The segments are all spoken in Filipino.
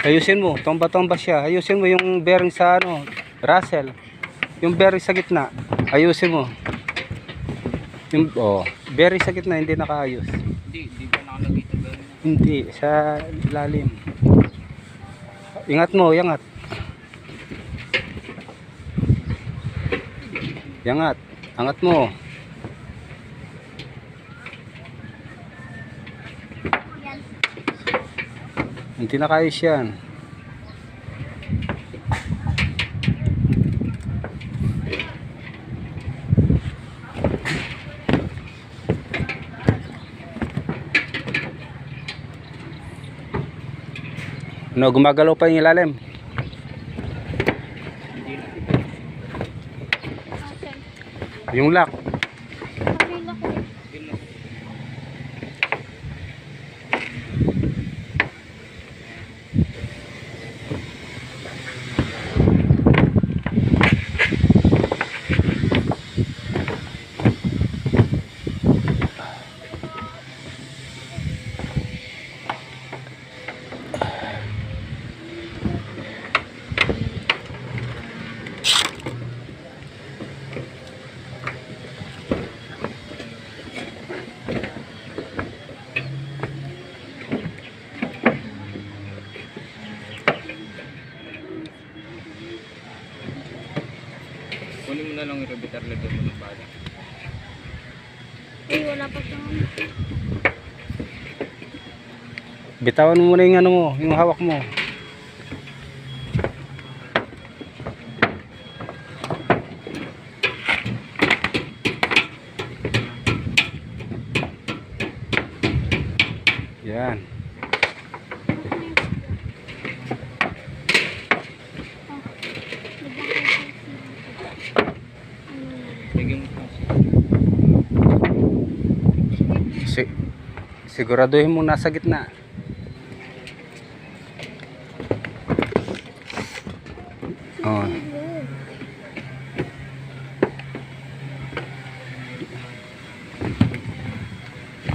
Ayusin mo, tomba-tomba siya. Ayusin mo yung bearing sa ano, Russell. Yung bearing sa gitna, ayusin mo. Yung bearing sa gitna hindi nakaayos. Hindi pa nakalagay ito bearing. Hindi, sa lalim. Ingat mo, yangat. Yangat, angat mo. Hindi nakaayos yan. Ano, gumagalaw pa yung ilalim. Yung lock. Kunin mo na lang yung rebitar, lagyan mo ng bala. Eh, wala pa siyang Bitawan mo muna yung ano mo, yung hawak mo. Yan. Lagyan mo pa. Siguraduhin mo nasa gitna. Oh.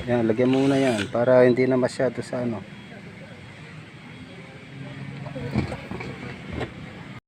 Yan, lagyan mo muna yan para hindi na masyado sa ano.